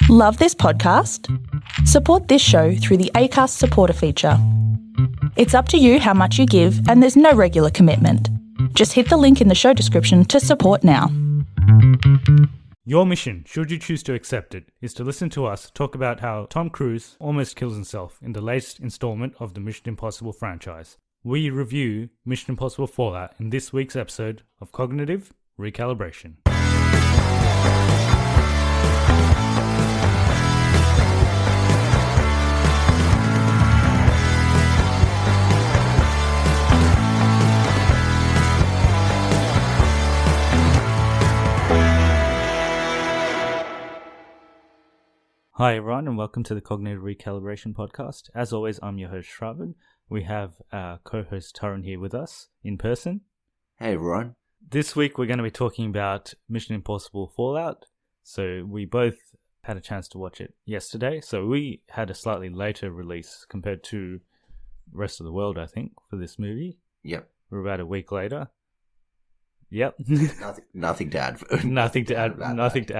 Love this podcast? Support this show through the Acast supporter feature. It's up to you how much you give, and there's no regular commitment. Just hit the link in the show description to support now. Your mission, should you choose to accept it, is to listen to us talk about how Tom Cruise almost kills himself in the latest installment of the Mission Impossible franchise. We review Mission Impossible Fallout in this week's episode of Cognitive Recalibration. Hi everyone and welcome to the Cognitive Recalibration podcast. As always, I'm your host Shravan. We have our co-host Taran here with us in person. Hey everyone. This week we're going to be talking about Mission Impossible Fallout. So we both had a chance to watch it yesterday. So we had a slightly later release compared to the rest of the world, I think, for this movie. Yep. We're about a week later. Yep. Nothing to add. Nothing to add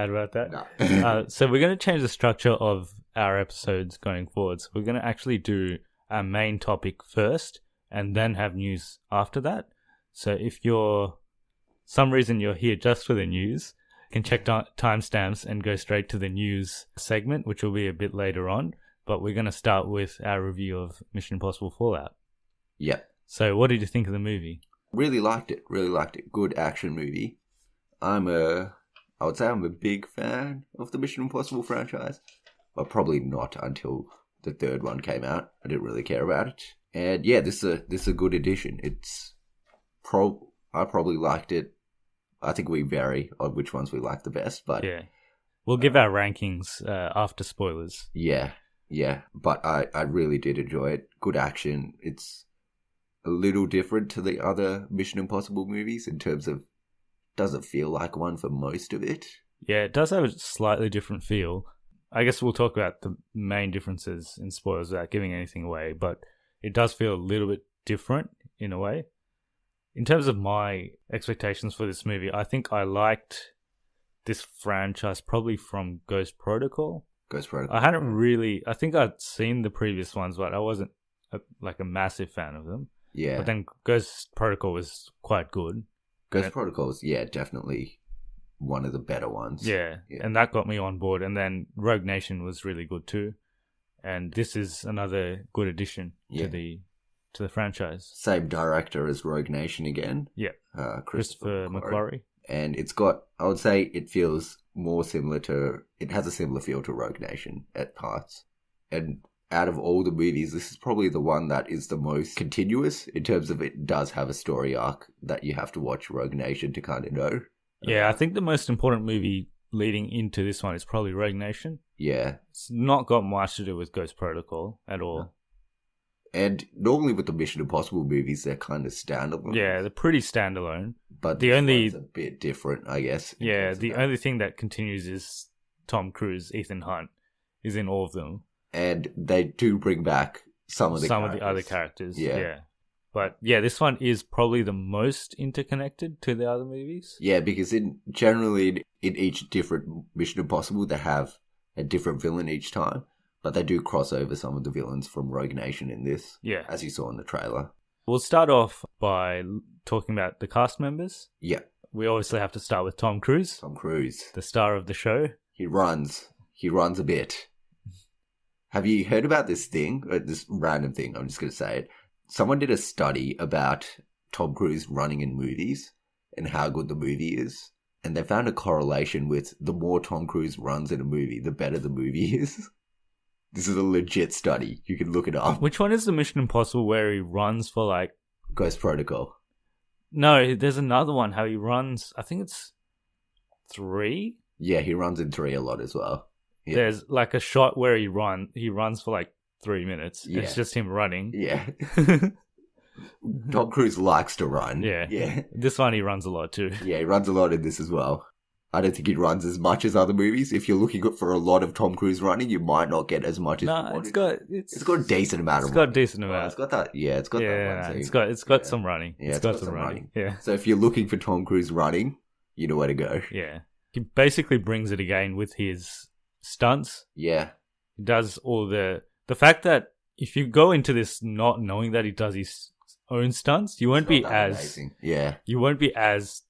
about that. No. So we're going to change the structure of our episodes going forward. So we're going to actually do our main topic first and then have news after that. So if some reason you're here just for the news, you can check timestamps and go straight to the news segment, which will be a bit later on. But we're going to start with our review of Mission Impossible Fallout. Yep. So what did you think of the movie? Really liked it. Good action movie. I would say I'm a big fan of the Mission Impossible franchise, but probably not until the third one came out. I didn't really care about it. And yeah, this is a good addition. I probably liked it. I think we vary on which ones we like the best, but yeah, we'll give our rankings after spoilers. Yeah. But I really did enjoy it. Good action. It's a little different to the other Mission Impossible movies in terms of doesn't feel like one for most of it. Yeah, it does have a slightly different feel. I guess we'll talk about the main differences in spoilers without giving anything away, but it does feel a little bit different in a way. In terms of my expectations for this movie, I think I liked this franchise probably from Ghost Protocol. I think I'd seen the previous ones, but I wasn't a massive fan of them. Yeah. But then Ghost Protocol was quite good. Ghost Protocol is, definitely one of the better ones. Yeah, and that got me on board. And then Rogue Nation was really good too. And this is another good addition to the franchise. Same director as Rogue Nation again. Yeah. Christopher McQuarrie. And it's got, I would say it feels more similar it has a similar feel to Rogue Nation at parts. And out of all the movies, this is probably the one that is the most continuous in terms of it does have a story arc that you have to watch Rogue Nation to kind of know. Yeah, I think the most important movie leading into this one is probably Rogue Nation. Yeah. It's not got much to do with Ghost Protocol at all. No. And normally with the Mission Impossible movies, they're kind of standalone. Yeah, they're pretty standalone. But it's a bit different, I guess. Yeah, the only thing that continues is Tom Cruise, Ethan Hunt is in all of them. And they do bring back some of the other characters. Yeah. But yeah, this one is probably the most interconnected to the other movies. Yeah, because generally in each different Mission Impossible, they have a different villain each time. But they do cross over some of the villains from Rogue Nation in this. Yeah. As you saw in the trailer. We'll start off by talking about the cast members. Yeah. We obviously have to start with Tom Cruise. Tom Cruise. The star of the show. He runs a bit. Have you heard about this thing? This random thing, I'm just going to say it. Someone did a study about Tom Cruise running in movies and how good the movie is. And they found a correlation with the more Tom Cruise runs in a movie, the better the movie is. This is a legit study. You can look it up. Which one is the Mission Impossible where he runs for Ghost Protocol. No, there's another one how he runs, I think it's 3? Yeah, he runs in 3 a lot as well. Yeah. There's a shot where he runs for 3 minutes. Yeah. It's just him running. Yeah. Tom Cruise likes to run. Yeah. This one he runs a lot too. Yeah, he runs a lot in this as well. I don't think he runs as much as other movies. If you're looking for a lot of Tom Cruise running, you might not get as much as you want. It's got a decent amount of running. It's got a decent amount. It's got that. Yeah, it's got that one. It's got some running. Yeah, it's got some running. Yeah. So if you're looking for Tom Cruise running, you know where to go. Yeah. He basically brings it again with his stunts. Yeah. He does all the fact that if you go into this not knowing that he does his own stunts, you won't be as amazing. Yeah. You won't be as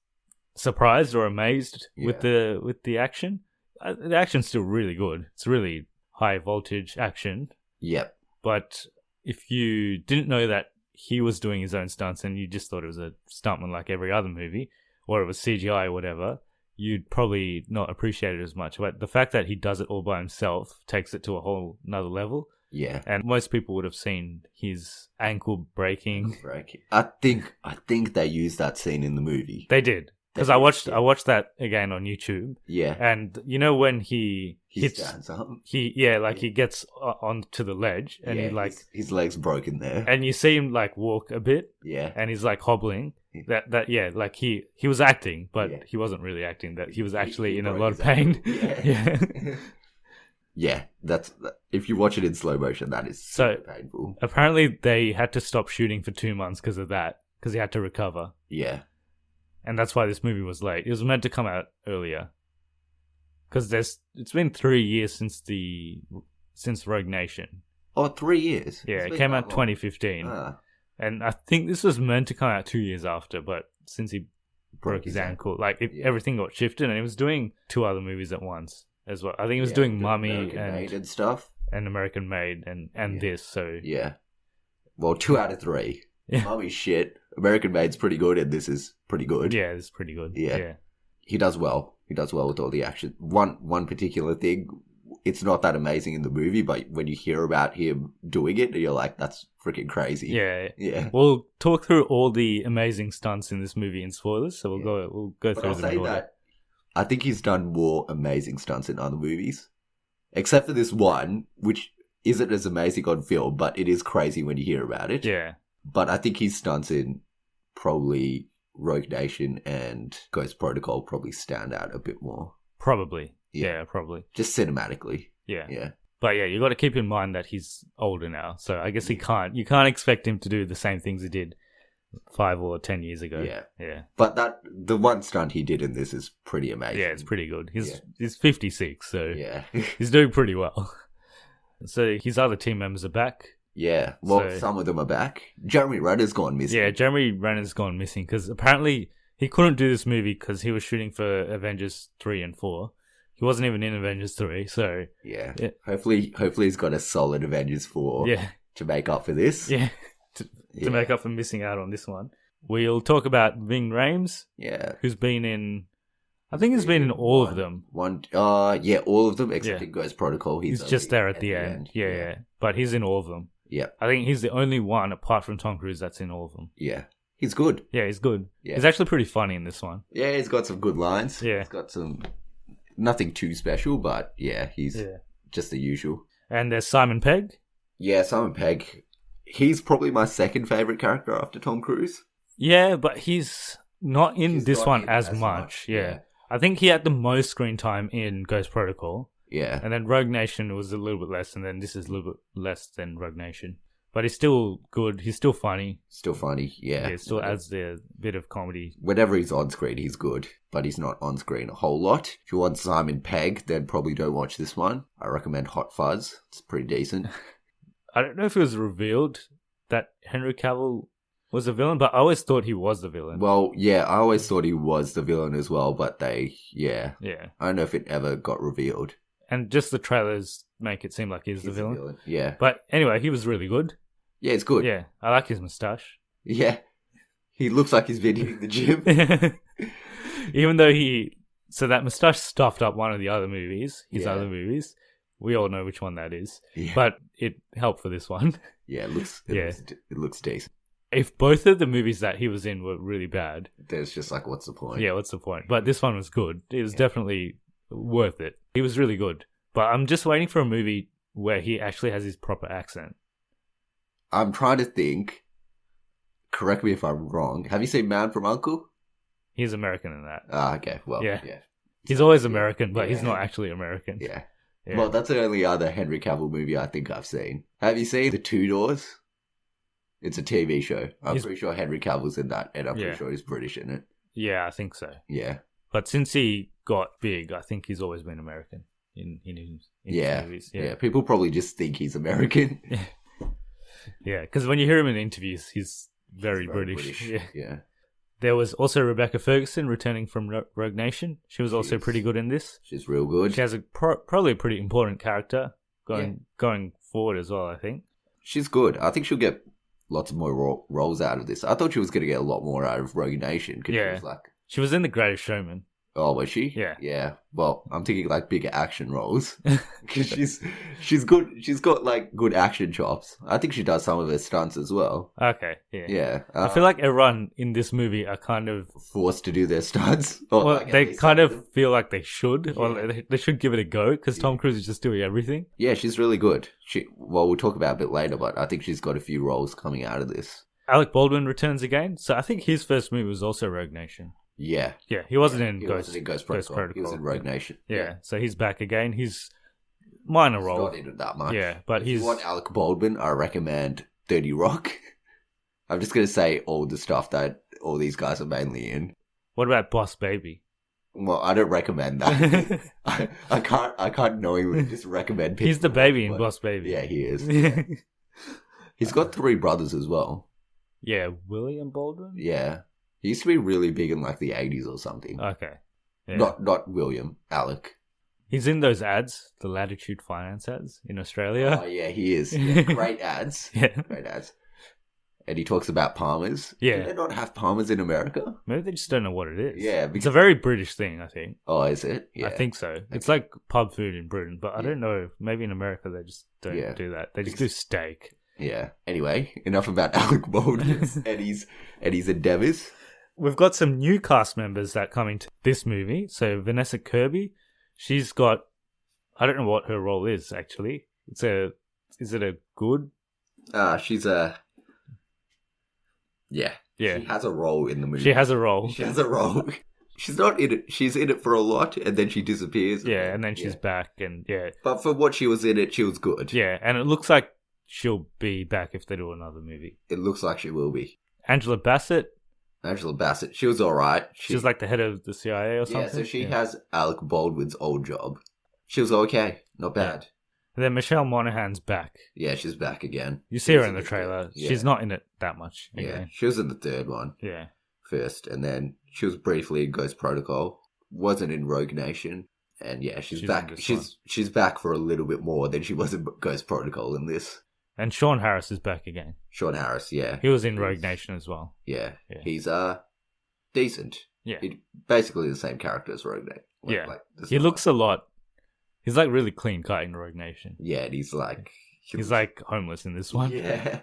surprised or amazed with Yeah. the action. The action's still really good. It's really high voltage action. Yep. But if you didn't know that he was doing his own stunts and you just thought it was a stuntman like every other movie, or it was CGI or whatever, you'd probably not appreciate it as much. But the fact that he does it all by himself takes it to a whole nother level. Yeah. And most people would have seen his ankle breaking. I think they used that scene in the movie. They did. Because I watched that again on YouTube. Yeah. And you know when he hits, stands up. he gets onto the ledge and he like his leg's broken there. and you see him like walk a bit. Yeah. And he's like hobbling. Like he was acting, but he wasn't really acting. That he was actually in a lot of pain. Yeah. Yeah, if you watch it in slow motion, that is so painful. Apparently, they had to stop shooting for 2 months because of that, because he had to recover. Yeah, and that's why this movie was late. It was meant to come out earlier, because it's been 3 years since Rogue Nation. Oh, 3 years. Yeah, it came out 2015, and I think this was meant to come out 2 years after, but since he broke his ankle, everything got shifted, and he was doing 2 other movies at once as well. I think he was doing Mummy and stuff, and American Made, and this. So yeah, well, 2 out of 3. Yeah. Mummy's shit. American Made's pretty good, and this is pretty good. Yeah, it's pretty good. Yeah. He does well. He does well with all the action. One particular thing, it's not that amazing in the movie, but when you hear about him doing it, you're like, that's freaking crazy. Yeah. Yeah. We'll talk through all the amazing stunts in this movie in spoilers, so we'll go through them in order. I think he's done more amazing stunts in other movies, except for this one, which isn't as amazing on film, but it is crazy when you hear about it. Yeah. But I think his stunts in probably Rogue Nation and Ghost Protocol probably stand out a bit more. Probably. Yeah, probably. Just cinematically. Yeah. Yeah. But yeah, you got to keep in mind that he's older now, so I guess you can't expect him to do the same things he did 5 or 10 years ago. Yeah. But the one stunt he did in this is pretty amazing. Yeah, it's pretty good. He's 56, so yeah. He's doing pretty well. So his other team members are back. Yeah, well, some of them are back. Jeremy Renner's gone missing. Yeah, Jeremy Renner's gone missing because apparently he couldn't do this movie because he was shooting for Avengers 3 and 4. He wasn't even in Avengers 3, so... Yeah. Hopefully he's got a solid Avengers 4 to make up for this. Yeah, to make up for missing out on this one. We'll talk about Ving Rhames. Yeah. Who's been in... I think he's been in all of them. All of them, except in Ghost Protocol. He's just there at the end. Yeah. But he's in all of them. Yeah. I think he's the only one, apart from Tom Cruise, that's in all of them. Yeah. He's good. Yeah, he's good. Yeah. He's actually pretty funny in this one. Yeah, he's got some good lines. Yeah. He's got some... Nothing too special, but yeah, he's just the usual. And there's Simon Pegg. Yeah, Simon Pegg. He's probably my second favourite character after Tom Cruise. Yeah, but he's not in this one as much. Yeah. I think he had the most screen time in Ghost Protocol. Yeah. And then Rogue Nation was a little bit less, and then this is a little bit less than Rogue Nation. But he's still good. He's still funny. Still funny, yeah. Yeah, it still adds the bit of comedy. Whenever he's on screen, he's good. But he's not on screen a whole lot. If you want Simon Pegg, then probably don't watch this one. I recommend Hot Fuzz. It's pretty decent. I don't know if it was revealed that Henry Cavill was a villain, but I always thought he was the villain. Well, yeah, I always thought he was the villain as well, but Yeah. I don't know if it ever got revealed. And just the trailers make it seem like he's the villain. Yeah. But anyway, he was really good. Yeah, it's good. Yeah, I like his moustache. Yeah. He looks like he's been hitting the gym. Even though so that moustache stuffed up one of the other movies, other movies. We all know which one that is. Yeah. But it helped for this one. Yeah, it looks decent. If both of the movies that he was in were really bad, then it's just like, what's the point? Yeah, what's the point? But this one was good. It was definitely worth it. He was really good. But I'm just waiting for a movie where he actually has his proper accent. I'm trying to think. Correct me if I'm wrong. Have you seen Man from U.N.C.L.E.? He's American in that. Ah, okay. Well, yeah. He's always American, but he's not actually American. Yeah. Well, that's the only other Henry Cavill movie I think I've seen. Have you seen The Tudors? It's a TV show. I'm pretty sure Henry Cavill's in that, and I'm pretty sure he's British in it. Yeah, I think so. Yeah. But since he got big, I think he's always been American. in his Yeah. movies. Yeah. People probably just think he's American. Yeah, because when you hear him in interviews, he's very British. Yeah. There was also Rebecca Ferguson returning from Rogue Nation. She was also pretty good in this. She's real good. She has probably a pretty important character going forward as well, I think. She's good. I think she'll get lots of more roles out of this. I thought she was going to get a lot more out of Rogue Nation. Yeah. She was in The Greatest Showman. Oh, was she? Yeah. Yeah. Well, I'm thinking like bigger action roles. Because she's good. She's got like good action chops. I think she does some of her stunts as well. Okay, yeah. Yeah. I feel like everyone in this movie are kind of forced to do their stunts. Or well, like, they kind of feel like they should, or they should give it a go, because Tom Cruise is just doing everything. Yeah, she's really good. We'll talk about it a bit later, but I think she's got a few roles coming out of this. Alec Baldwin returns again, so I think his first movie was also Rogue Nation. Yeah. Yeah, he wasn't in Ghost Protocol. He was in Rogue Nation. Yeah, so he's back again. He's minor role. Not in it that much. Yeah, but if you want Alec Baldwin, I recommend 30 Rock. I'm just going to say all the stuff that all these guys are mainly in. What about Boss Baby? Well, I don't recommend that. I can't knowingly just recommend people. He's the baby in Boss Baby. Yeah, he is. Yeah. He's got 3 brothers as well. Yeah, William Baldwin? Yeah. He used to be really big in like the 80s or something. Okay. Yeah. Not William, Alec. He's in those ads, the Latitude Finance ads in Australia. Oh, yeah, he is. Yeah, great ads. Yeah. Great ads. And he talks about Palmers. Yeah. Do they not have Palmers in America? Maybe they just don't know what it is. Yeah. It's a very British thing, I think. Oh, is it? Yeah. I think so. It's like pub food in Britain, but I don't know. Maybe in America they just don't do that. They just do steak. Yeah. Anyway, enough about Alec Baldwin and his endeavours. We've got some new cast members that come into this movie. So Vanessa Kirby, she's got, I don't know what her role is actually. Is it a good? She's a, yeah. She has a role in the movie. She has a role. She's not in it. She's in it for a lot, and then she disappears. Yeah, and then she's back, and yeah. But for what she was in it, she was good. Yeah, and it looks like she'll be back if they do another movie. It looks like she will be. Angela Bassett, she was alright. She was like the head of the CIA or something. Yeah, so she has Alec Baldwin's old job. She was okay, not bad. Yeah. And then Michelle Monaghan's back. Yeah, she's back again. You see her in the trailer. Yeah. She's not in it that much. Yeah, she was in the third one. Yeah. First, and then she was briefly in Ghost Protocol. Wasn't in Rogue Nation. And yeah, she's back. She's back for a little bit more than she was in Ghost Protocol in this. And Sean Harris is back again. Sean Harris, yeah. He was in Rogue Nation as well. Yeah. He's decent. Yeah. Basically the same character as Rogue Nation. He looks a lot. He's like really clean cut in Rogue Nation. Yeah, and he's like homeless in this one. Yeah.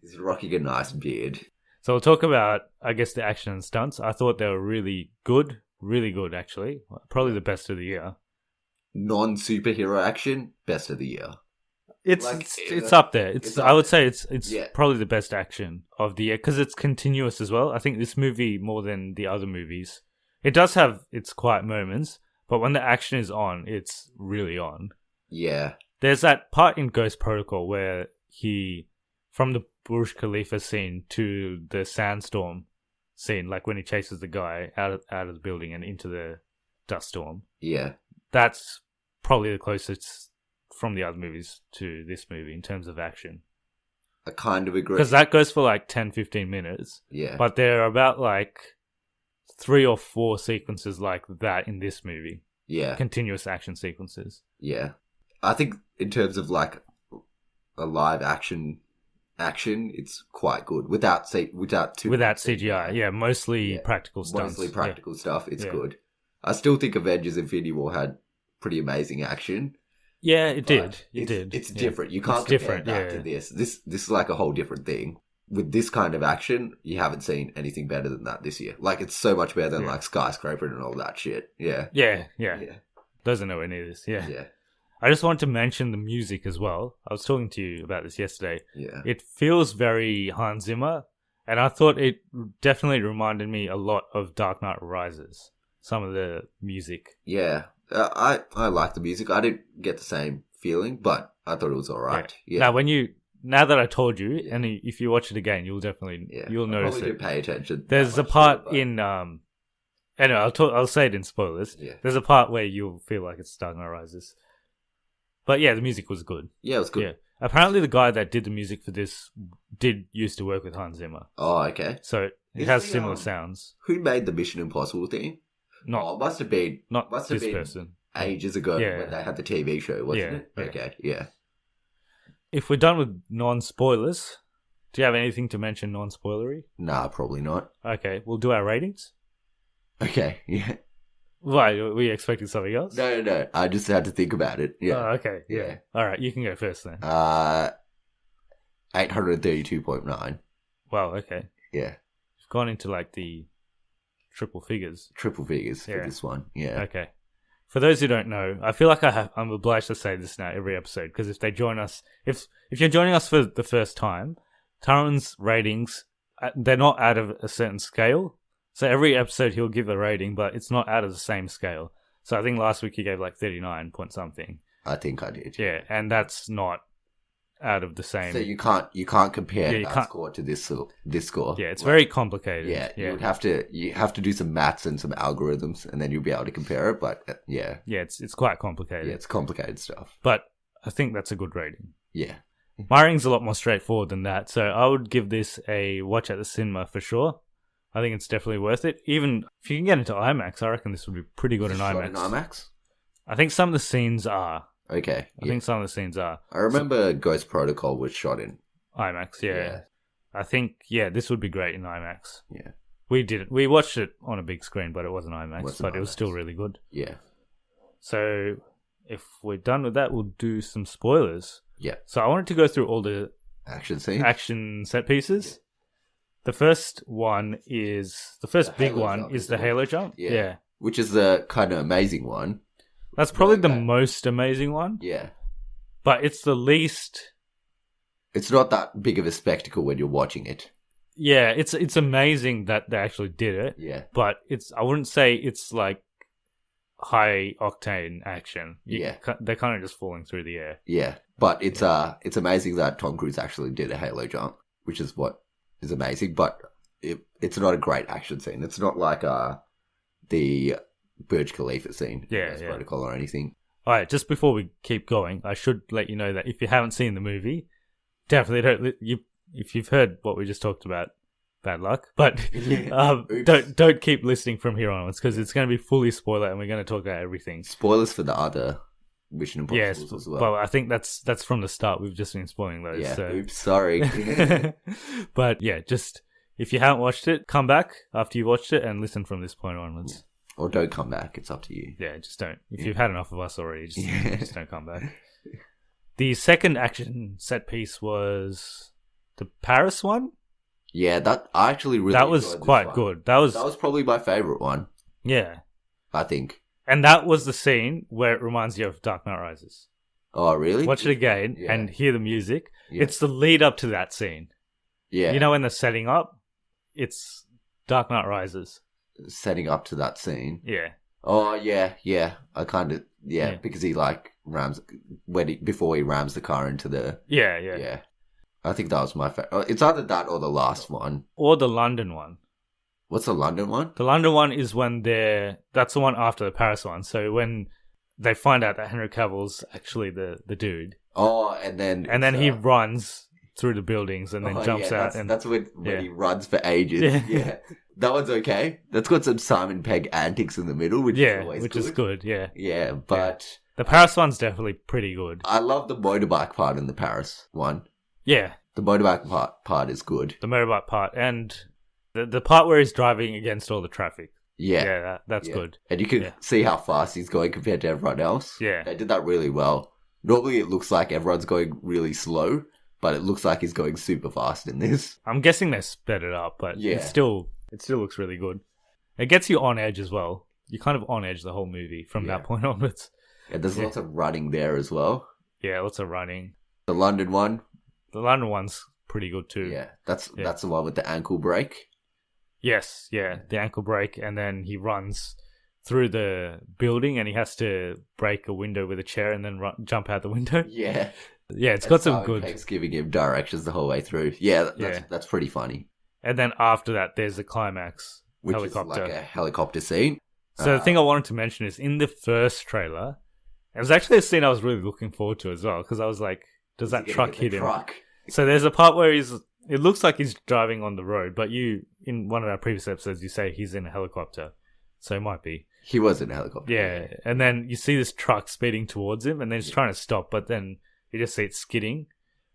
He's rocking a nice beard. So we'll talk about, I guess, the action and stunts. I thought they were really good actually. Probably the best of the year. Non-superhero action, best of the year. It's up there. I would say it's probably the best action of the year because it's continuous as well. I think this movie, more than the other movies, it does have its quiet moments, but when the action is on, it's really on. Yeah. There's that part in Ghost Protocol where from the Burj Khalifa scene to the sandstorm scene, like when he chases the guy out of the building and into the dust storm. Yeah. That's probably the closest from the other movies to this movie in terms of action. I kind of agree. Because that goes for like 10-15 minutes. Yeah. But there are about like 3 or 4 sequences like that in this movie. Yeah. Continuous action sequences. Yeah. I think in terms of like a live action, it's quite good. Without CGI. Yeah, mostly practical stuff. Mostly practical stuff. It's good. I still think Avengers Infinity War had pretty amazing action. Yeah, it did. It's different. You can't compare that to this. This is like a whole different thing. With this kind of action, you haven't seen anything better than that this year. Like, it's so much better than like Skyscraper and all that shit. Yeah. Yeah. Those are nowhere near this. Yeah. I just wanted to mention the music as well. I was talking to you about this yesterday. Yeah. It feels very Hans Zimmer, and I thought it definitely reminded me a lot of Dark Knight Rises. Some of the music. Yeah. I like the music. I didn't get the same feeling, but I thought it was alright. Yeah. Now that I told you, and if you watch it again, you'll definitely you'll notice it. I probably do pay attention. There's a part in anyway, I'll say it in spoilers. Yeah. There's a part where you'll feel like it's Dark Knight Rises. But yeah, the music was good. Yeah, it was good. Yeah. Apparently, the guy that did the music for this used to work with Hans Zimmer. Oh, okay. So it Is has the, similar sounds. Who made the Mission Impossible theme? Not it must have been this person. ages ago when they had the TV show, wasn't it? Yeah. Okay, yeah. If we're done with non-spoilers, do you have anything to mention non-spoilery? Nah, probably not. Okay, we'll do our ratings. Okay, yeah. Why? Were we expecting something else? No. I just had to think about it. Yeah. Oh, okay. Yeah. All right, you can go first then. 832.9. Wow, okay. Yeah. You've gone into like the triple figures. Triple figures for this one. Yeah. Okay. For those who don't know, I feel like I'm obliged to say this now every episode, because if they join us, if you're joining us for the first time, Taran's ratings, they're not out of a certain scale. So every episode he'll give a rating, but it's not out of the same scale. So I think last week he gave like 39 point something. I think I did. Yeah, and that's not out of the same. So you can't compare that score to this score. Yeah, it's very complicated. Yeah, you have to do some maths and some algorithms, and then you'll be able to compare it. But yeah, it's quite complicated. Yeah, it's complicated stuff. But I think that's a good rating. Yeah, my rating's a lot more straightforward than that. So I would give this a watch at the cinema for sure. I think it's definitely worth it. Even if you can get into IMAX, I reckon this would be pretty good in IMAX. In IMAX? I think some of the scenes are. Okay. I think some of the scenes are. I remember Ghost Protocol was shot in IMAX, yeah. I think, this would be great in IMAX. Yeah. We did it. We watched it on a big screen, but it wasn't IMAX, but it was still really good. Yeah. So if we're done with that, we'll do some spoilers. Yeah. So I wanted to go through all the action scenes, action set pieces. Yeah. The first big one is the Halo jump. Yeah. Which is the kind of amazing one. That's probably the most amazing one. Yeah. But it's the least... It's not that big of a spectacle when you're watching it. Yeah, it's amazing that they actually did it. Yeah. But I wouldn't say it's like high octane action. They're kind of just falling through the air. Yeah. But it's amazing that Tom Cruise actually did a Halo jump, which is what is amazing. But it's not a great action scene. It's not like the Burj Khalifa scene, protocol or anything. All right, just before we keep going, I should let you know that if you haven't seen the movie, definitely don't. If you've heard what we just talked about, bad luck. But don't keep listening from here onwards, because it's going to be fully spoiler, and we're going to talk about everything. Spoilers for the other Mission Impossibles as well. Well, I think that's from the start. We've just been spoiling those. Yeah. So. Oops, sorry. But yeah, just if you haven't watched it, come back after you watched it and listen from this point onwards. Yeah. Or don't come back. It's up to you. Yeah, just don't. If you've had enough of us already, just don't come back. The second action set piece was the Paris one. Yeah, I actually really that was quite good. That was probably my favorite one. Yeah, I think. And that was the scene where it reminds you of Dark Knight Rises. Oh, really? Watch it again and hear the music. Yeah. It's the lead up to that scene. Yeah. You know when they're setting up? It's Dark Knight Rises. Setting up to that scene. Yeah. Oh, yeah. I kind of, because he like rams, before he rams the car into the... Yeah. I think that was my favorite. It's either that or the last one. Or the London one. What's the London one? The London one is when that's the one after the Paris one. So when they find out that Henry Cavill's actually the dude. Oh, and then he runs through the buildings and then jumps out. That's when he runs for ages. Yeah. That one's okay. That's got some Simon Pegg antics in the middle, which is always good. Is good, yeah. Yeah, but... The Paris one's definitely pretty good. I love the motorbike part in the Paris one. Yeah. The motorbike part is good. The motorbike part, and the part where he's driving against all the traffic. Yeah. That's good. And you can see how fast he's going compared to everyone else. Yeah. They did that really well. Normally it looks like everyone's going really slow, but it looks like he's going super fast in this. I'm guessing they sped it up, but it still looks really good. It gets you on edge as well. You're kind of on edge the whole movie from that point onwards. Yeah, there's lots of running there as well. Yeah, lots of running. The London one. The London one's pretty good too. Yeah, that's the one with the ankle break. Yes, the ankle break, and then he runs through the building and he has to break a window with a chair and then jump out the window. Yeah. Yeah, it's got some good... Peg's giving him directions the whole way through. Yeah, that's pretty funny. And then after that, there's the climax. Which helicopter. is like a helicopter scene. So the thing I wanted to mention is in the first trailer, It was actually a scene I was really looking forward to as well, because I was like, does that truck hit him? Truck. So there's a part where it looks like he's driving on the road, but in one of our previous episodes, you say he's in a helicopter. So it might be. He was in a helicopter. Yeah. And then you see this truck speeding towards him, and then he's trying to stop, but then you just see it skidding,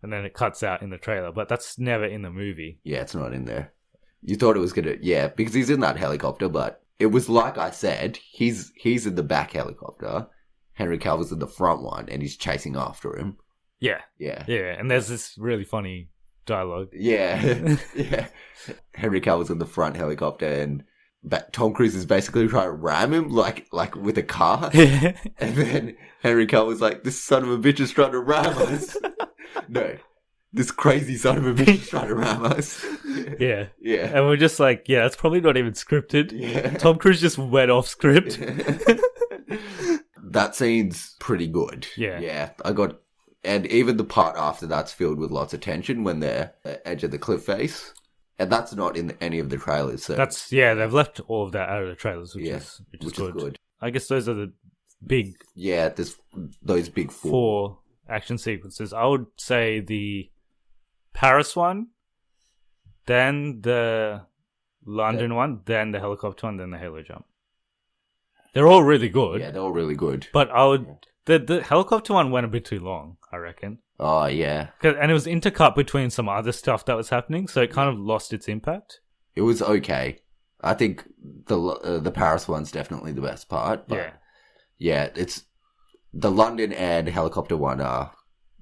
and then it cuts out in the trailer. But that's never in the movie. Yeah, it's not in there. You thought it was going to... Yeah, because he's in that helicopter, but it was like I said, he's in the back helicopter. Henry Cavill's in the front one, and he's chasing after him. Yeah. Yeah. Yeah, and there's this really funny dialogue. Yeah. Yeah. Henry Cavill's in the front helicopter, and Tom Cruise is basically trying to ram him, like with a car. And then Henry Cavill's like, this son of a bitch is trying to ram us. No. This crazy son of a bitch is trying to ram us. Yeah. Yeah. And we're just like, yeah, it's probably not even scripted. Yeah. Tom Cruise just went off script. That scene's pretty good. Yeah. Yeah. And even the part after that's filled with lots of tension when they're at the edge of the cliff face. And that's not in any of the trailers. So they've left all of that out of the trailers, which is good. good. I guess those are the big those big four action sequences. I would say the Paris one, then the London one, then the helicopter one, then the halo jump. They're all really good. Yeah, they're all really good. But the helicopter one went a bit too long, I reckon. Oh, yeah. And it was intercut between some other stuff that was happening, so it kind of lost its impact. It was okay. I think the Paris one's definitely the best part. But yeah, it's the London and helicopter one are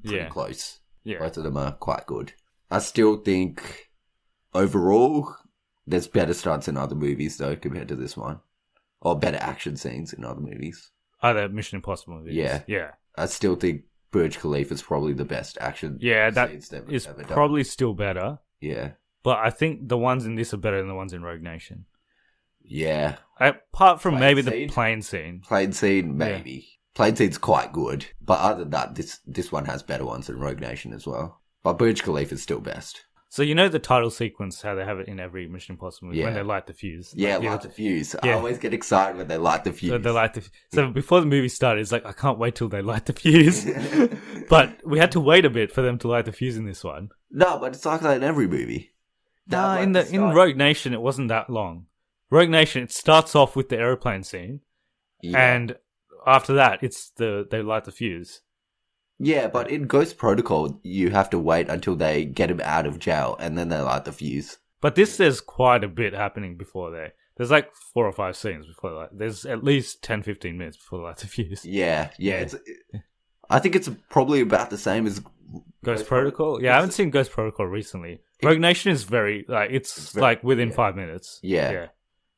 pretty close. Yeah. Both of them are quite good. I still think overall there's better stunts in other movies though compared to this one. Or better action scenes in other movies. Other Mission Impossible movies. Yeah. Yeah. I still think Burj Khalifa is probably the best action. Yeah, that is probably still better. Yeah. But I think the ones in this are better than the ones in Rogue Nation. Yeah. Apart from the plane scene. Plane scene, maybe. Yeah. Plane scene's quite good. But other than that, this one has better ones than Rogue Nation as well. But Burj Khalifa is still best. So you know the title sequence, how they have it in every Mission Impossible movie, when they light the fuse. Yeah, light the fuse. Yeah. I always get excited when they light the fuse. So before the movie started, it's like, I can't wait till they light the fuse. But we had to wait a bit for them to light the fuse in this one. No, but it's like that in every movie. In Rogue Nation, it wasn't that long. Rogue Nation, it starts off with the aeroplane scene, and after that, they light the fuse. Yeah, but in Ghost Protocol, you have to wait until they get him out of jail, and then they light the fuse. But there's quite a bit happening before there. There's like 4 or 5 scenes before that. There's at least 10-15 minutes before they light the fuse. Yeah. I think it's probably about the same as Ghost Protocol. Yeah, I haven't seen Ghost Protocol recently. Rogue Nation is very within 5 minutes. Yeah.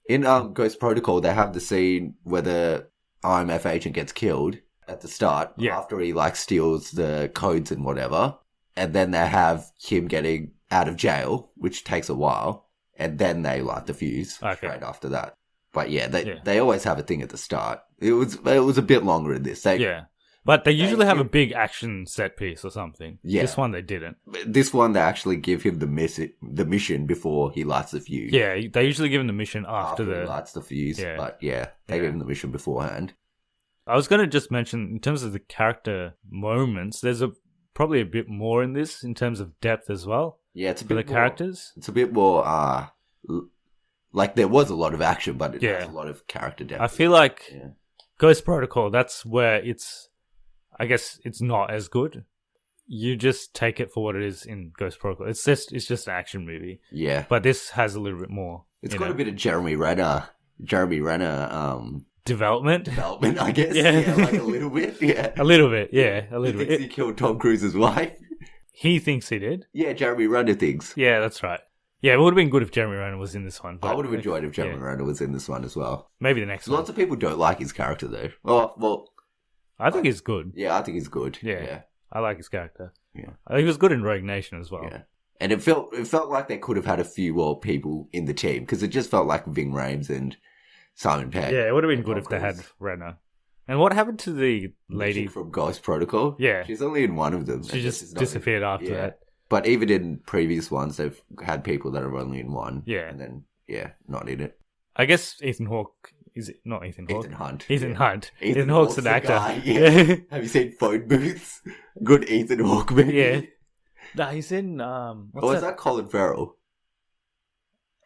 In Ghost Protocol, they have the scene where the IMF agent gets killed at the start after he steals the codes and whatever, and then they have him getting out of jail, which takes a while, and then they light the fuse straight after that. But they always have a thing at the start. It was a bit longer in this. But they usually have a big action set piece or something. Yeah. This one they didn't. This one they actually give him the mission before he lights the fuse. Yeah, they usually give him the mission after he lights the fuse. Yeah. But they give him the mission beforehand. I was going to just mention, in terms of the character moments, there's probably a bit more in this in terms of depth as well. Yeah, it's a bit more, characters. It's a bit more, there was a lot of action, but it has a lot of character depth. I feel like Ghost Protocol, that's where I guess it's not as good. You just take it for what it is in Ghost Protocol. It's just an action movie. Yeah. But this has a little bit more. It's got a bit of Jeremy Renner, Development, I guess. Yeah, like a little bit. Yeah, a little bit. Yeah, a little bit. He killed Tom Cruise's wife. He thinks he did. Yeah, Jeremy Renner thinks. Yeah, that's right. Yeah, it would have been good if Jeremy Renner was in this one. I would have enjoyed if Jeremy Renner was in this one as well. Maybe the next one. Lots of people don't like his character though. Oh, well, I think he's good. Yeah, I think he's good. Yeah, I like his character. Yeah, I think he was good in Rogue Nation as well. Yeah. And it felt like they could have had a few more people in the team because it just felt like Ving Rhames and Simon Pegg. Yeah, it would have been good if they had Renner. And what happened to the lady from Ghost Protocol? Yeah, she's only in one of them. She just disappeared after that. But even in previous ones, they've had people that are only in one. Yeah, and then not in it. I guess Ethan Hawke Is it not Ethan Hawke? Ethan Hunt. Ethan yeah. Hunt. Ethan Ethan Hawke's an the actor. guy, yeah. Have you seen Phone Booths? Good Ethan Hawke movie. Yeah. Nah, he's in What's that? Colin Farrell.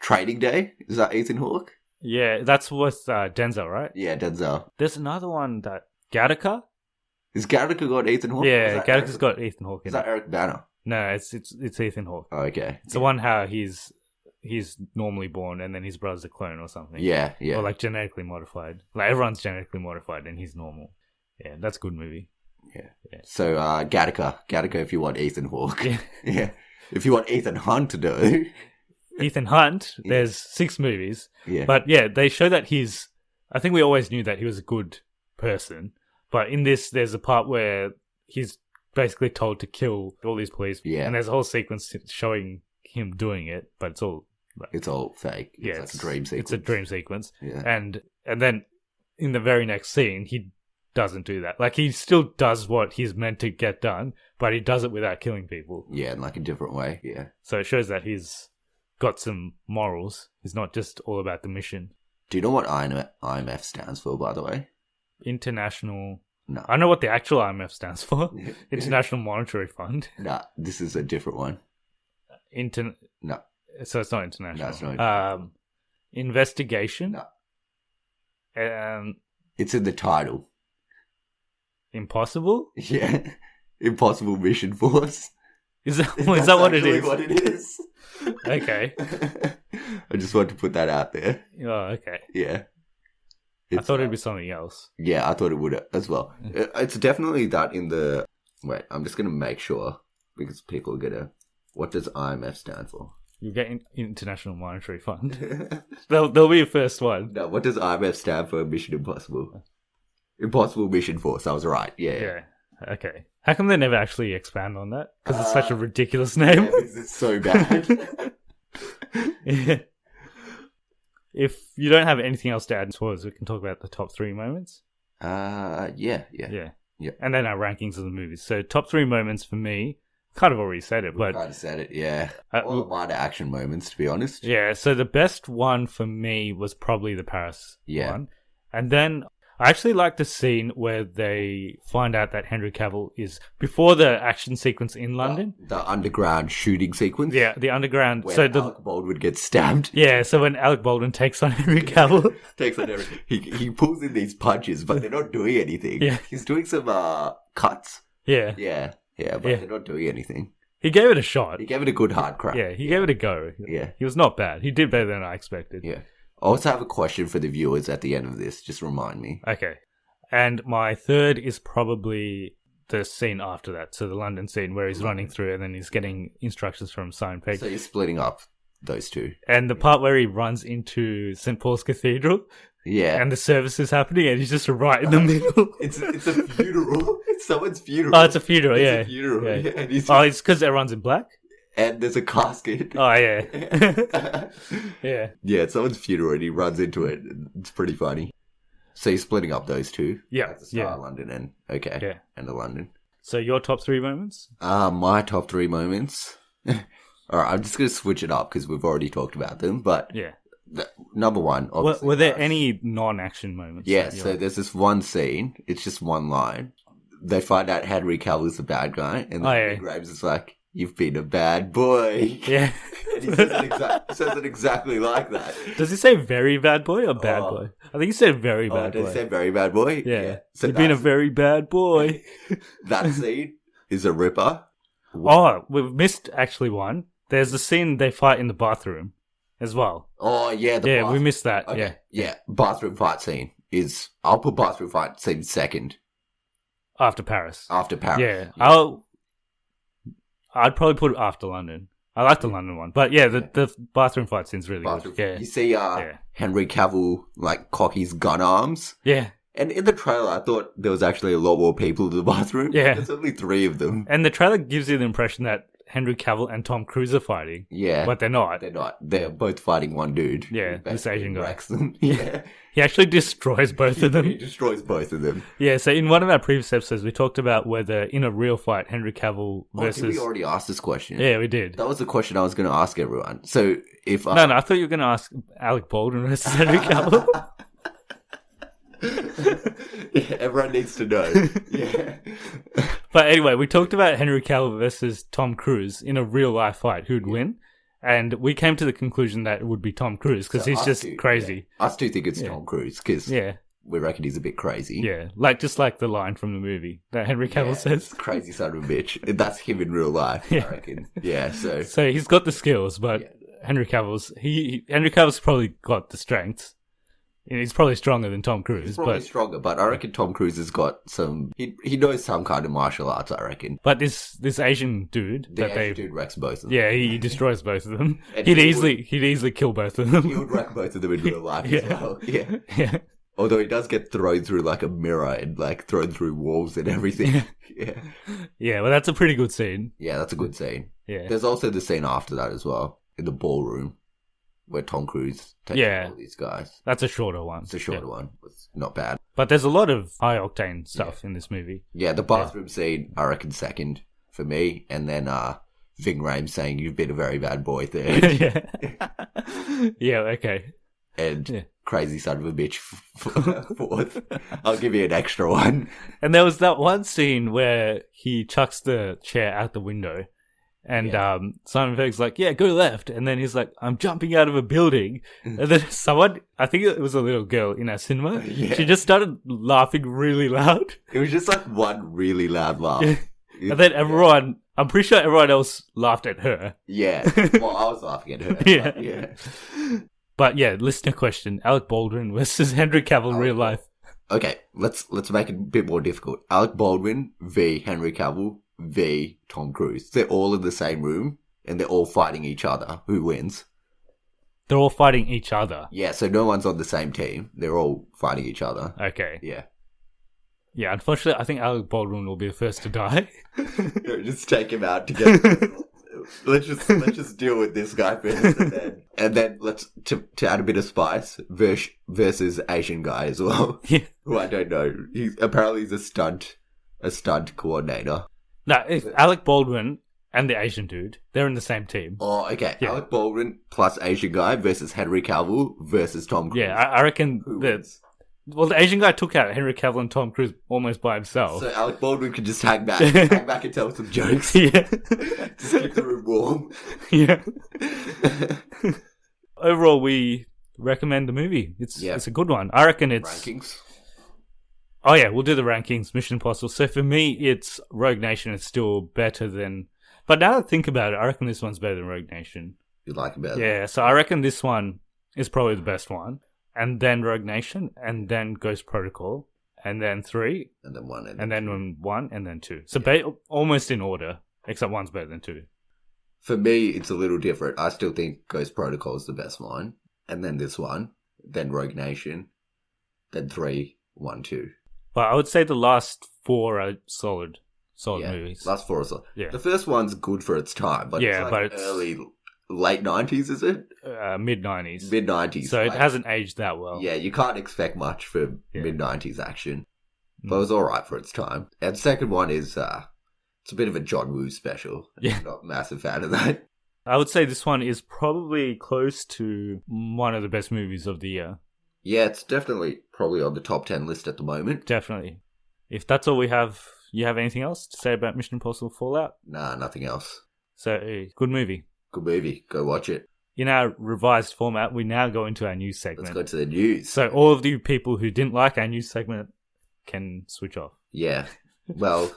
Training Day? Is that Ethan Hawke? Yeah, that's with Denzel, right? Yeah, Denzel. There's another one that Gattaca. Is Gattaca got Ethan Hawke? Yeah, Gattaca's got Ethan Hawke in Is that it. Eric Bana? No, it's Ethan Hawke. Oh, okay. It's the one how he's normally born and then his brother's a clone or something. Yeah. Or like genetically modified. Like everyone's genetically modified and he's normal. Yeah, that's a good movie. Yeah. So Gattaca if you want Ethan Hawke. Yeah. Yeah. If you want Ethan Hunt to do. Ethan Hunt, there's 6 movies. Yeah. But yeah, they show that I think we always knew that he was a good person. But in this, there's a part where he's basically told to kill all these police. Yeah. And there's a whole sequence showing him doing it, but it's all fake. Yeah, it's a dream sequence. It's a dream sequence. Yeah. And then in the very next scene, he doesn't do that. Like, he still does what he's meant to get done, but he does it without killing people. Yeah, in like a different way. Yeah. So it shows that he's got some morals. He's not just all about the mission. Do you know what IMF stands for, by the way? International... No. I know what the actual IMF stands for. International Monetary Fund. Nah, this is a different one. No. So it's not international. No, it's not international. Investigation. No. It's in the title. Impossible? Yeah. Impossible Mission Force. Is that what it is? What it is. Okay. I just want to put that out there. Oh, okay. Yeah. I thought it'd be something else. Yeah, I thought it would as well. It's definitely that in the... Wait, I'm just going to make sure, because people are going to... What does IMF stand for? You get International Monetary Fund. There'll be a first one. No, what does IMF stand for? Mission Impossible. Impossible Mission Force. I was right. Yeah. Okay. How come they never actually expand on that? Because it's such a ridiculous name. Yeah, because it's so bad. Yeah. If you don't have anything else to add to us, we can talk about the top 3 moments. Yeah. And then our rankings of the movies. So top 3 moments for me, kind of already said it, but... kind of said it, yeah. All the minor action moments, to be honest. Yeah, so the best one for me was probably the Paris one. And then I actually like the scene where they find out that Henry Cavill is... Before the action sequence in London. The underground shooting sequence. Yeah, the underground... Where Alec Baldwin gets stabbed. Yeah, so when Alec Baldwin takes on Henry Cavill... He pulls in these punches, but they're not doing anything. Yeah. He's doing some cuts. Yeah. Yeah, but they're not doing anything. He gave it a shot. He gave it a good hard crack. Yeah, he gave it a go. Yeah. He was not bad. He did better than I expected. Yeah. I also have a question for the viewers at the end of this. Just remind me. Okay. And my third is probably the scene after that. So the London scene where he's running through and then he's getting instructions from Simon Pegg. So you're splitting up those two. And the part where he runs into St. Paul's Cathedral. Yeah. And the service is happening and he's just right in the middle. It's a funeral. It's someone's funeral. Oh, it's a funeral, It's yeah. a funeral. Yeah. And he's it's because everyone's in black? And there's a casket. Oh, yeah. Yeah. Yeah, it's someone's funeral and he runs into it. It's pretty funny. So you're splitting up those two? Yeah. At the start, London and... Okay. Yeah. And the London. So your top 3 moments? My top 3 moments... Alright, I'm just going to switch it up because we've already talked about them, but... Yeah. Number one, obviously... Were there any non-action moments? Yeah, so there's this one scene. It's just one line. They find out Henry Cavill's the bad guy, and then Graves is like, "You've been a bad boy." Yeah. And he says it exactly like that. Does he say very bad boy or bad boy? I think he said very bad boy. Did he say very bad boy? Yeah. So you've been a very bad boy. That scene is a ripper. Oh, we've missed actually one. There's the scene they fight in the bathroom as well. Oh, yeah. We missed that. Okay. Yeah. Yeah. Bathroom fight scene is... I'll put bathroom fight scene second. After Paris. Yeah. I'd probably put it after London. I like the London one. But yeah, the bathroom fight scene's really good. Yeah. You see Henry Cavill, like, cock his gun arms. Yeah. And in the trailer, I thought there was actually a lot more people in the bathroom. Yeah. There's only 3 of them. And the trailer gives you the impression that Henry Cavill and Tom Cruise are fighting. Yeah. But they're not. They're not. They're both fighting one dude. Yeah, this Asian guy. Wrecks them. Yeah. He actually destroys both of them. He destroys both of them. Yeah, so in one of our previous episodes, we talked about whether in a real fight, Henry Cavill versus... Did we already ask this question? Yeah, we did. That was the question I was going to ask everyone. So if No, I thought you were going to ask Alec Baldwin versus Henry Cavill. Yeah, everyone needs to know. Yeah. But anyway, we talked about Henry Cavill versus Tom Cruise in a real life fight. Who'd win? And we came to the conclusion that it would be Tom Cruise because he's just crazy. Yeah. Us two think it's Tom Cruise because we reckon he's a bit crazy. Yeah, just like the line from the movie that Henry Cavill says. Crazy son of a bitch. That's him in real life, I reckon. Yeah, So he's got the skills, but Henry Cavill's probably got the strengths. He's probably stronger than Tom Cruise. He's probably stronger, but I reckon Tom Cruise has got some... He knows some kind of martial arts, I reckon. But this Asian dude... dude wrecks both of them. Yeah, he destroys both of them. He'd easily kill both of them. He would wreck both of them in real life as well. Yeah. Although he does get thrown through like a mirror and like thrown through walls and everything. Yeah, well, that's a pretty good scene. Yeah, that's a good scene. Yeah. There's also the scene after that as well, in the ballroom, where Tom Cruise takes all these guys. That's a shorter one. It's a shorter one. It's not bad. But there's a lot of high-octane stuff in this movie. Yeah, the bathroom scene, I reckon, second for me. And then Ving Rhames saying, "You've been a very bad boy," third. Yeah, okay. And crazy son of a bitch fourth. I'll give you an extra one. And there was that one scene where he chucks the chair out the window. And Simon Pegg's like, "Yeah, go left." And then he's like, "I'm jumping out of a building." And then someone, I think it was a little girl in our cinema, she just started laughing really loud. It was just like one really loud laugh. And then everyone, I'm pretty sure everyone else laughed at her. Yeah. Well, I was laughing at her. But yeah, listener question. Alec Baldwin versus Henry Cavill real life. Okay, let's make it a bit more difficult. Alec Baldwin v. Henry Cavill v. Tom Cruise. They're all in the same room and they're all fighting each other. Who wins? They're all fighting each other. Yeah, so no one's on the same team. They're all fighting each other. Okay. Yeah. Yeah, unfortunately, I think Alec Baldwin will be the first to die. Just take him out together. Let's just deal with this guy first, and then let's to add a bit of spice versus Asian guy as well. Yeah. Who I don't know. Apparently he's a stunt coordinator. No, it's Alec Baldwin and the Asian dude. They're in the same team. Oh, okay. Yeah. Alec Baldwin plus Asian guy versus Henry Cavill versus Tom Cruise. Yeah, I reckon the Asian guy took out Henry Cavill and Tom Cruise almost by himself. So Alec Baldwin could just hang back and tell some jokes. Yeah. Just keep the room warm. Yeah. Overall, we recommend the movie. It's a good one. I reckon it's... Rankings? Oh yeah, we'll do the rankings, Mission Impossible. So for me, it's Rogue Nation. It's still better than... But now that I think about it, I reckon this one's better than Rogue Nation. You like it better? Yeah, so I reckon this one is probably the best one. And then Rogue Nation, and then Ghost Protocol, and then 3. And then 1. And then 1, and then 2. So almost in order, except 1's better than 2. For me, it's a little different. I still think Ghost Protocol is the best one. And then this one. Then Rogue Nation. Then 3, 1, 2. But I would say the last 4 are solid movies. Last 4 are solid. Yeah. The first one's good for its time. But it's like early... Late 90s, is it? Mid-90s. Mid-90s. So it hasn't aged that well. Yeah, you can't expect much for mid-90s action. But it was alright for its time. And the second one is, it's a bit of a John Woo special. Yeah. I'm not a massive fan of that. I would say this one is probably close to one of the best movies of the year. Yeah, it's definitely probably on the top 10 list at the moment. Definitely. If that's all we have, you have anything else to say about Mission Impossible Fallout? Nah, nothing else. So, good movie. Good movie. Go watch it. In our revised format, we now go into our news segment. Let's go to the news. So all of you people who didn't like our news segment can switch off. Yeah. Well,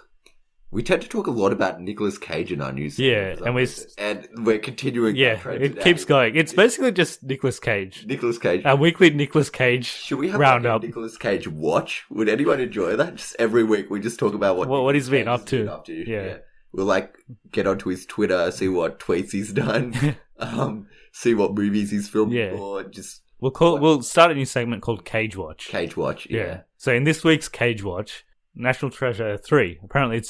we tend to talk a lot about Nicolas Cage in our news segment. Yeah, and we're continuing that trend it keeps going. It's basically just Nicolas Cage. Nicolas Cage. Our weekly Nicolas Cage Should we have roundup. Like a Nicolas Cage watch? Would anyone enjoy that? Just every week we just talk about what he's been up to. Yeah. We'll like get onto his Twitter, see what tweets he's done, see what movies he's filmed for. Just we'll start a new segment called Cage Watch. Cage Watch, yeah. So in this week's Cage Watch, National Treasure 3. Apparently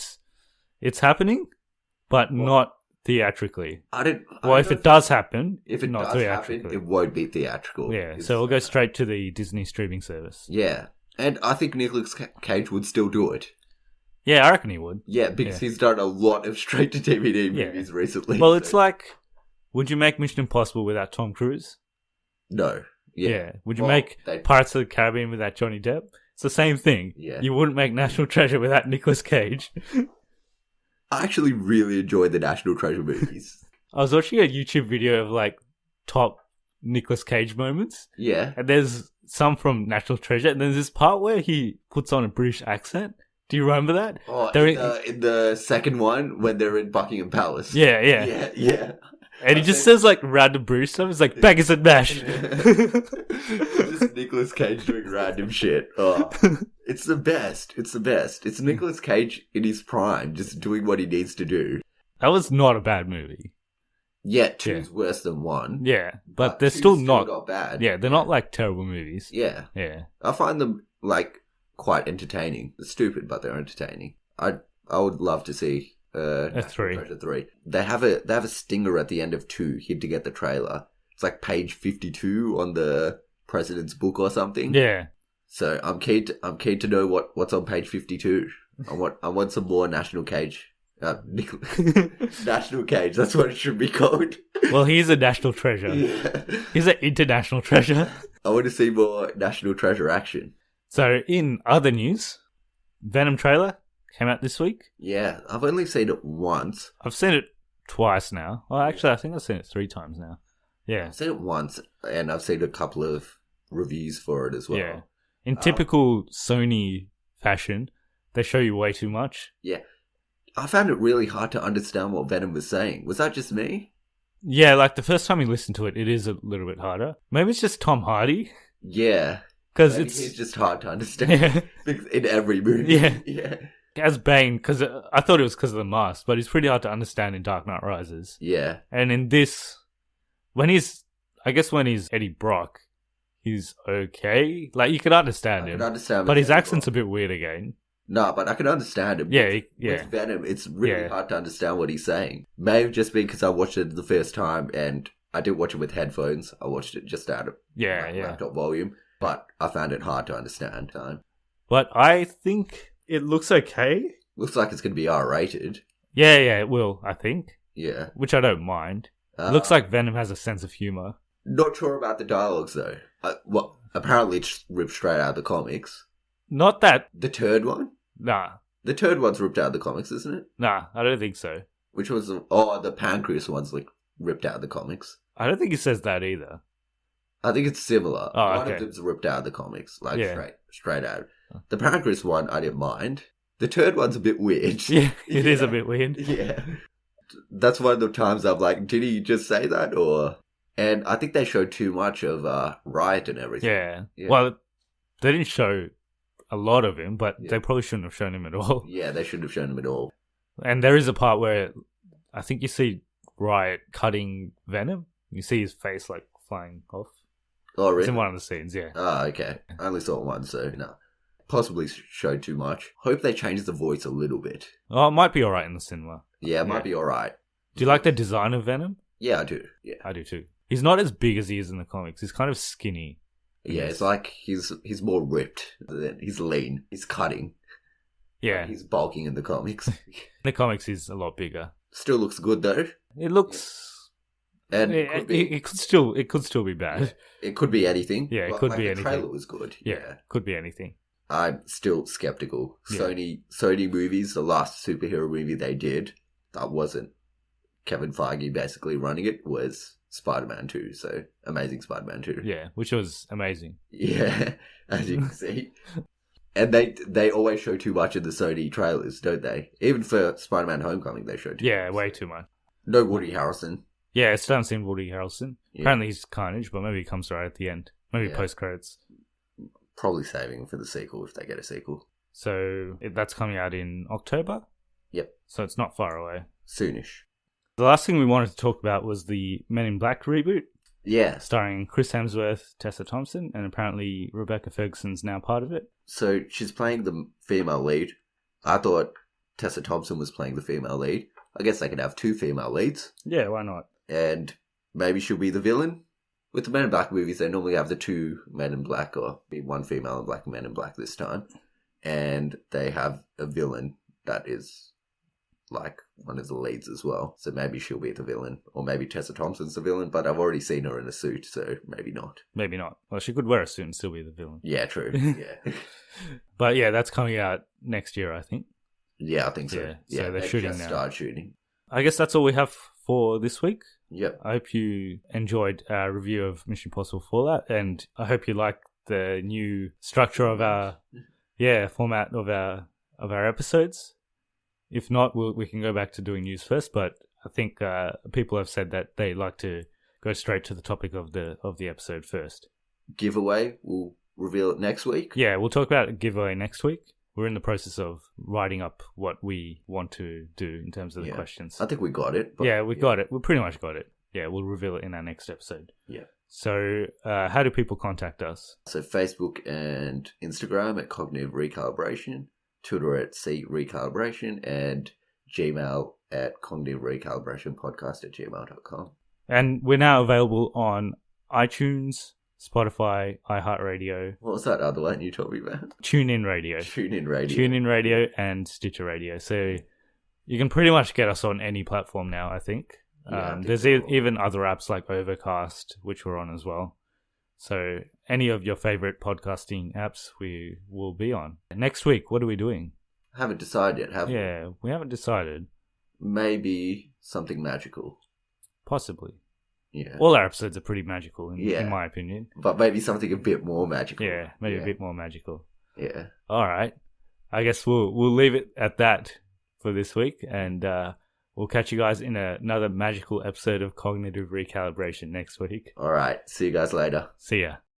it's happening, but not theatrically. If it does happen, if it not does theatrically. happen, it won't be theatrical. Yeah. So we'll go straight to the Disney streaming service. Yeah, and I think Nicolas Cage would still do it. Yeah, I reckon he would. Yeah, because he's done a lot of straight-to-DVD movies recently. Well, it's like, would you make Mission Impossible without Tom Cruise? No. Yeah. Would you make Pirates of the Caribbean without Johnny Depp? It's the same thing. Yeah. You wouldn't make National Treasure without Nicolas Cage. I actually really enjoyed the National Treasure movies. I was watching a YouTube video of like top Nicolas Cage moments. Yeah. And there's some from National Treasure, and there's this part where he puts on a British accent. Do you remember that? Oh, They're in the second one, when they're in Buckingham Palace. Yeah. Yeah. And he just says like random British stuff. It's like bangers and mash. Just Nicolas Cage doing random shit. Oh, it's the best. It's Nicolas Cage in his prime, just doing what he needs to do. That was not a bad movie. Yeah, two's worse than one. Yeah, but they're still not got bad. Yeah, they're not like terrible movies. Yeah. I find them like quite entertaining. They're stupid, but they're entertaining. I would love to see a 3. Treasure 3. They have a stinger at the end of 2. Hid to get the trailer. It's like page 52 on the president's book or something. Yeah. So I'm keen to know what's on page 52. I want some more National Cage. National Cage, that's what it should be called. Well, he's a national treasure. Yeah. He's an international treasure. I want to see more National Treasure action. So, in other news, Venom trailer came out this week. Yeah, I've only seen it once. I've seen it twice now. Well, actually, I think I've seen it 3 times now. Yeah. I've seen it once, and I've seen a couple of reviews for it as well. Yeah. In typical Sony fashion, they show you way too much. Yeah. I found it really hard to understand what Venom was saying. Was that just me? Yeah, like the first time you listen to it, it is a little bit harder. Maybe it's just Tom Hardy. Yeah. Because he's just hard to understand in every movie. Yeah. As Bane, because I thought it was because of the mask, but he's pretty hard to understand in Dark Knight Rises. Yeah. And in this, when he's Eddie Brock, he's okay. Like, you can understand him. But his accent's a bit weird again. No, but I can understand him. With Venom, it's really hard to understand what he's saying. May have just been because I watched it the first time and I didn't watch it with headphones. I watched it just out of laptop volume. But I found it hard to understand. But I think it looks okay. Looks like it's going to be R-rated. Yeah, it will, I think. Yeah. Which I don't mind. Looks like Venom has a sense of humor. Not sure about the dialogues, though. Apparently it's ripped straight out of the comics. Not that... The turd one? Nah. The turd one's ripped out of the comics, isn't it? Nah, I don't think so. Which was... the pancreas one's, like, ripped out of the comics. I don't think he says that either. I think it's similar. Oh, one of them's ripped out of the comics, like straight out. The pancreas one, I didn't mind. The turd one's a bit weird. Yeah, it is a bit weird. Yeah. That's one of the times I'm like, did he just say that? And I think they showed too much of Riot and everything. Yeah. Well, they didn't show a lot of him, but they probably shouldn't have shown him at all. Yeah, they shouldn't have shown him at all. And there is a part where I think you see Riot cutting Venom. You see his face like flying off. Oh, really? It's in one of the scenes, yeah. Oh, okay. I only saw one, so no. Possibly showed too much. Hope they change the voice a little bit. Oh, it might be alright in the cinema. Yeah, it might be alright. Do you like the design of Venom? Yeah, I do. Yeah, I do too. He's not as big as he is in the comics. He's kind of skinny. Yeah, it's like he's more ripped. He's lean. He's cutting. Yeah. Like he's bulking in the comics. In the comics, he's a lot bigger. Still looks good though. It looks... And it could still be bad. It could be anything. Yeah, it could be anything. The trailer was good. Yeah, could be anything. I'm still skeptical. Yeah. Sony movies, the last superhero movie they did, that wasn't Kevin Feige basically running it, was Spider-Man 2. So, Amazing Spider-Man 2. Yeah, which was amazing. Yeah, as you can see. And they always show too much in the Sony trailers, don't they? Even for Spider-Man Homecoming, they showed too much. Yeah, way too much. No Woody Harrelson. Yeah, it's still seen Woody Harrelson. Yeah. Apparently he's Carnage, but maybe he comes right at the end. Maybe post-credits. Probably saving for the sequel if they get a sequel. So that's coming out in October? Yep. So it's not far away. Soonish. The last thing we wanted to talk about was the Men in Black reboot. Yeah. Starring Chris Hemsworth, Tessa Thompson, and apparently Rebecca Ferguson's now part of it. So she's playing the female lead. I thought Tessa Thompson was playing the female lead. I guess they could have 2 female leads. Yeah, why not? And maybe she'll be the villain. With the Men in Black movies, they normally have the 2 men in black, or be 1 female and black men in black this time. And they have a villain that is like one of the leads as well. So maybe she'll be the villain, or maybe Tessa Thompson's the villain. But I've already seen her in a suit, so maybe not. Maybe not. Well, she could wear a suit and still be the villain. Yeah, true. Yeah, But yeah, that's coming out next year, I think. yeah, I think so. Yeah, Yeah, so they're they shooting just now. started shooting. I guess that's all we have for this week. Yep. I hope you enjoyed our review of Mission Impossible Fallout, and I hope you like the new structure of our format of our episodes. If not, we can go back to doing news first. But I think people have said that they like to go straight to the topic of the episode first. Giveaway, we'll reveal it next week. Yeah, we'll talk about a giveaway next week. We're in the process of writing up what we want to do in terms of the questions. I think we got it. But, we got it. We pretty much got it. Yeah, we'll reveal it in our next episode. Yeah. So how do people contact us? So Facebook and Instagram at Cognitive Recalibration, Twitter at C Recalibration, and Gmail at Cognitive Recalibration Podcast at gmail.com. And we're now available on iTunes, Spotify, iHeartRadio. What was that other one you told me about? TuneIn Radio. TuneIn Radio. TuneIn Radio and Stitcher Radio. So you can pretty much get us on any platform now, I think. Yeah, There's even other apps like Overcast, which we're on as well. So any of your favorite podcasting apps we will be on. Next week, what are we doing? Haven't decided yet, have we? Yeah, we haven't decided. Maybe something magical. Possibly. Yeah. All our episodes are pretty magical, in my opinion. But maybe something a bit more magical. Yeah, maybe a bit more magical. Yeah. All right. I guess we'll leave it at that for this week, and we'll catch you guys in another magical episode of Cognitive Recalibration next week. All right. See you guys later. See ya.